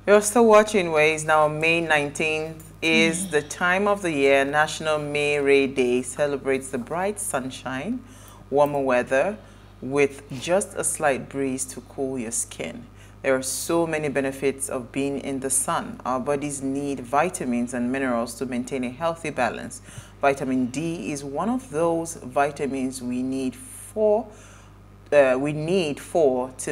You're still watching Ways. Now, May 19th is the time of the year. National May Ray Day celebrates the bright sunshine, warmer weather, with just a slight breeze to cool your skin. There are so many benefits of being in the sun. Our bodies need vitamins and minerals to maintain a healthy balance. Vitamin D is one of those vitamins we need to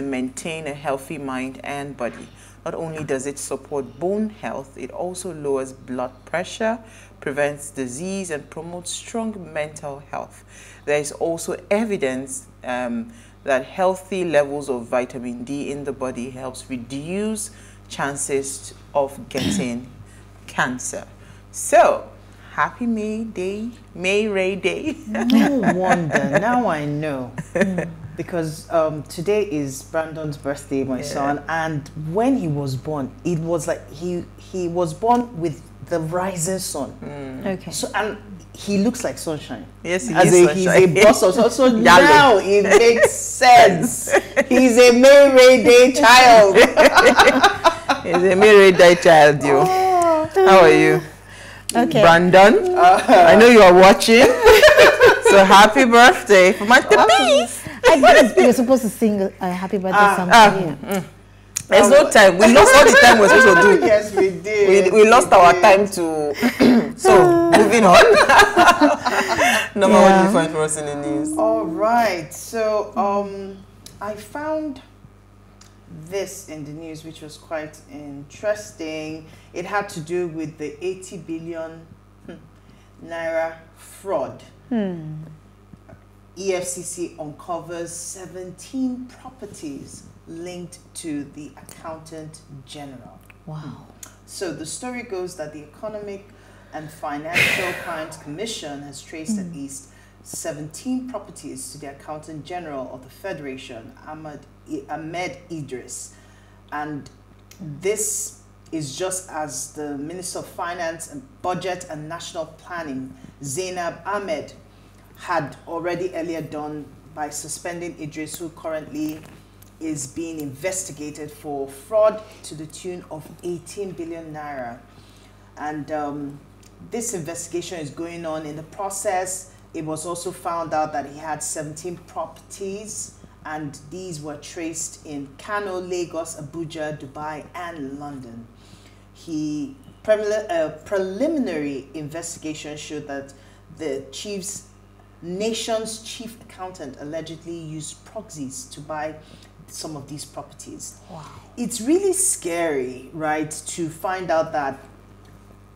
maintain a healthy mind and body. Not only does it support bone health, it also lowers blood pressure, prevents disease, and promotes strong mental health. There is also evidence that healthy levels of vitamin D in the body helps reduce chances of getting cancer. So, happy May Ray Day. No wonder, now I know. Because today is Brandon's birthday, my son, and when he was born, it was like he was born with the rising sun. Okay. So and he looks like sunshine. Yes, he is sunshine. He's a boss of so now it makes sense. He's a May Ray Day child. He's a May Ray Day child, you. Oh. How are you? Okay. Brandon, I know you are watching. So happy birthday for my piece. I guess you're supposed to sing a happy birthday song. There's no time. We lost all the time we're supposed to do. Yes, we did. We lost our time to. So moving on. Number one, what do you find for us in the news? All right. So I found this in the news, which was quite interesting. It had to do with the 80 billion naira fraud. EFCC uncovers 17 properties linked to the Accountant General. Wow. So the story goes that the Economic and Financial Crimes Commission has traced at least 17 properties to the Accountant General of the Federation, Ahmed Idris. And this is just as the Minister of Finance and Budget and National Planning, Zainab Ahmed, had already earlier done by suspending Idris, who currently is being investigated for fraud to the tune of 18 billion naira. And this investigation is going on. In the process, it was also found out that he had 17 properties, and these were traced in Kano, Lagos, Abuja, Dubai, and London. Preliminary investigation showed that the nation's chief accountant allegedly used proxies to buy some of these properties. Wow. It's really scary, right, to find out that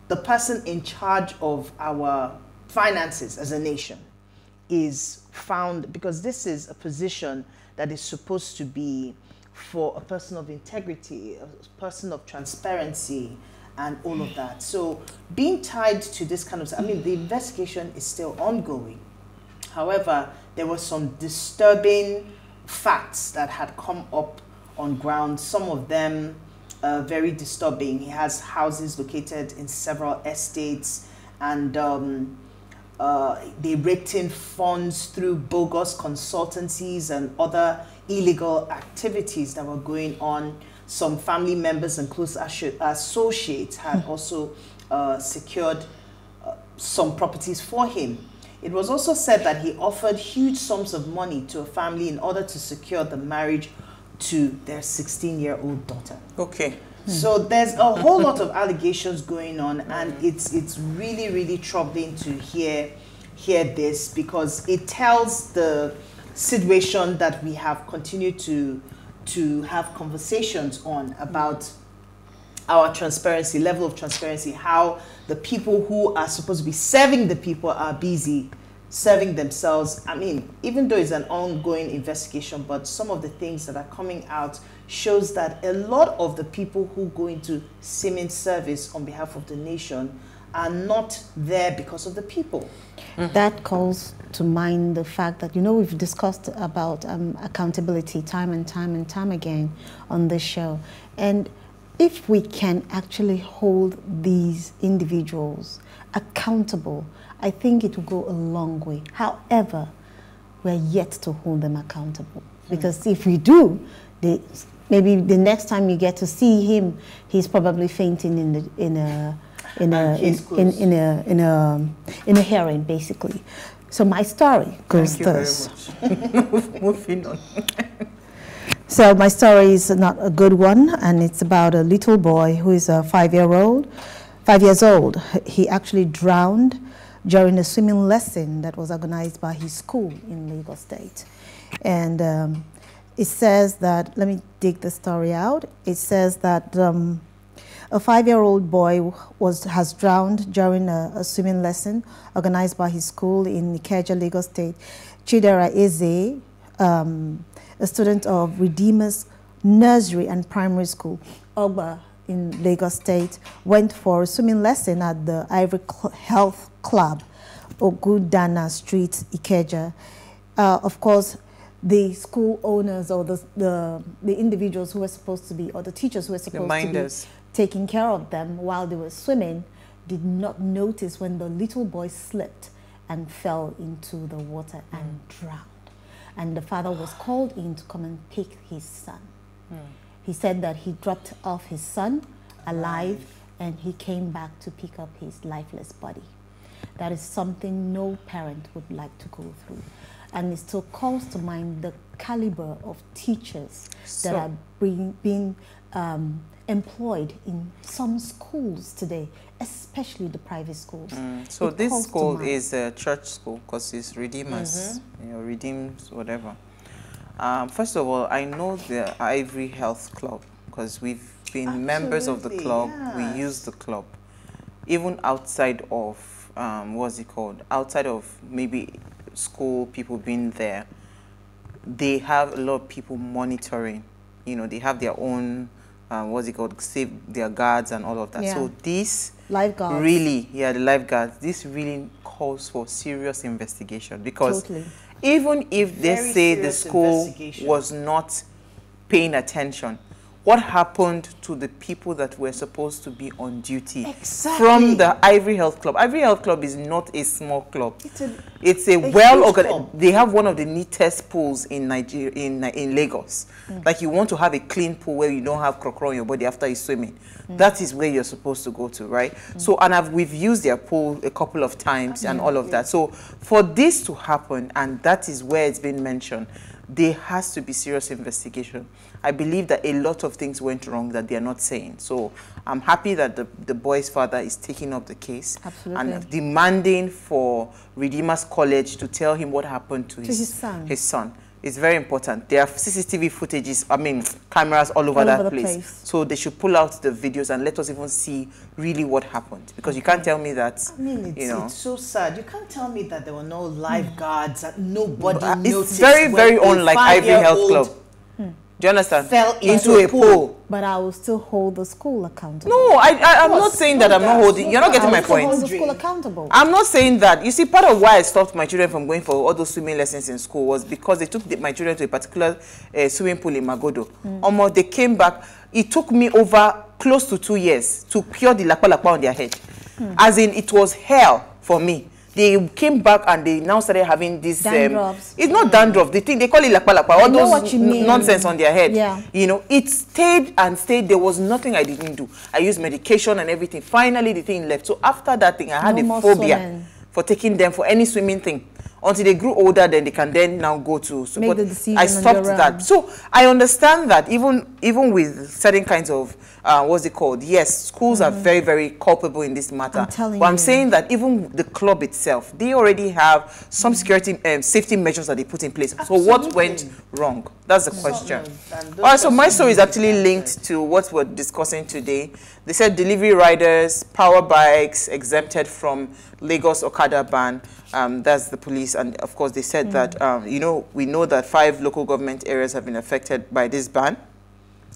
the person in charge of our finances as a nation is found, because this is a position that is supposed to be for a person of integrity, a person of transparency, and all of that. So being tied to this kind of, the investigation is still ongoing. However, there were some disturbing facts that had come up on ground, some of them very disturbing. He has houses located in several estates, and they raked in funds through bogus consultancies and other illegal activities that were going on. Some family members and close associates had also secured some properties for him. It was also said that he offered huge sums of money to a family in order to secure the marriage to their 16-year-old daughter. Okay. So there's a whole lot of allegations going on, and it's really, really troubling to hear this, because it tells the situation that we have continued to have conversations on about our transparency, level of transparency, how the people who are supposed to be serving the people are busy serving themselves. Even though it's an ongoing investigation, but some of the things that are coming out shows that a lot of the people who go into seeming service on behalf of the nation are not there because of the people. That calls to mind the fact that, we've discussed about accountability time and time again on this show. And if we can actually hold these individuals accountable, I think it will go a long way. However, we're yet to hold them accountable. Because if we do, maybe the next time you get to see him, he's probably fainting in a hearing, basically. So my story goes thus. Moving on. So my story is not a good one, and it's about a little boy who is 5 years old. He actually drowned during a swimming lesson that was organized by his school in Lagos State. And it says that, let me dig the story out. It says that a 5-year-old boy has drowned during a swimming lesson organized by his school in Ikeja, Lagos State. Chidera Eze, a student of Redeemer's Nursery and Primary School, Ogba, in Lagos State, went for a swimming lesson at the Ivory Health Club, Ogudana Street, Ikeja. Of course, the school owners or the individuals who were supposed to be, or the teachers who were supposed to be taking care of them while they were swimming, did not notice when the little boy slipped and fell into the water and drowned. And the father was called in to come and pick his son. He said that he dropped off his son alive and he came back to pick up his lifeless body. That is something no parent would like to go through. And it still calls to mind the caliber of teachers that are being employed in some schools today, especially the private schools. So this school is a church school because it's Redeemers, you know, Redeems, whatever. First of all, I know the Ivory Health Club because we've been members of the club. We use the club. Even outside of, what's it called? Outside of maybe school, people being there, they have a lot of people monitoring. You know, they have their own, what's it called, save their guards and all of that. So this lifeguards. Really, the lifeguards, this really calls for serious investigation because even if they say the school was not paying attention, what happened to the people that were supposed to be on duty from the Ivory Health Club? Ivory Health Club is not a small club. It's a well-organized. They have one of the neatest pools in Nigeria, in Lagos. Like you want to have a clean pool where you don't have crocodile on your body after you're swimming. That is where you're supposed to go to, right? So, and we've used their pool a couple of times and all of that. So, for this to happen, and that is where it's been mentioned, there has to be serious investigation. I believe that a lot of things went wrong that they are not saying. So I'm happy that the boy's father is taking up the case and demanding for Redeemer's College to tell him what happened to his son. It's very important. There are CCTV footages, cameras all over that place. So they should pull out the videos and let us even see really what happened. Because you can't tell me that, it's so sad. You can't tell me that there were no lifeguards, that nobody noticed. It's very, very unlike Ivory Health Club. Do you understand? Fell into a pool. But I will still hold the school accountable. No, I'm not saying that I'm not holding. You're not getting my point. Hold the school accountable. I'm not saying that. You see, part of why I stopped my children from going for all those swimming lessons in school was because they took my children to a particular swimming pool in Magodo. They came back. It took me over close to 2 years to cure the lapa on their head. As in, it was hell for me. They came back and they now started having this. It's not dandruff. They call it lapa. All those nonsense on their head. You know, it stayed and stayed. There was nothing I didn't do. I used medication and everything. Finally, the thing left. So after that thing, I had a phobia for taking them for any swimming thing. Until they grew older, then they can then now go to. So make the decision. I stopped that. So I understand that even with certain kinds of what's it called? Yes, schools are very, very culpable in this matter. I'm saying that even the club itself, they already have some security safety measures that they put in place. So what went wrong? That's the question. All right, so my story is actually linked to what we're discussing today. They said delivery riders, power bikes exempted from Lagos Okada ban. That's the police, and of course they said that we know that 5 local government areas have been affected by this ban: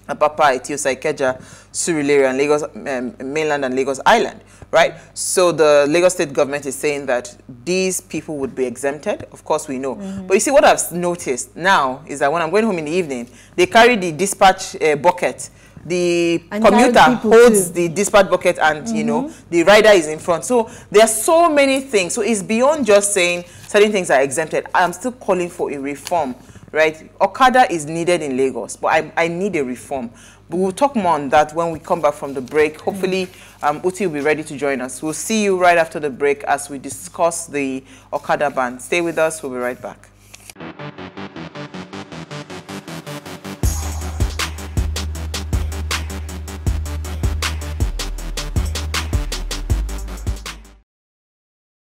Apapa, Etiosa, Ikeja, Surulere, and Lagos mainland and Lagos Island. Right. So the Lagos state government is saying that these people would be exempted. Of course, we know. But you see, what I've noticed now is that when I'm going home in the evening, they carry the dispatch bucket. The commuter holds the dispatch bucket and, the rider is in front. So there are so many things. So it's beyond just saying certain things are exempted. I'm still calling for a reform right? Okada is needed in Lagos, but I need a reform. But we'll talk more on that when we come back from the break. Hopefully, Uti will be ready to join us. We'll see you right after the break as we discuss the Okada ban. Stay with us. We'll be right back.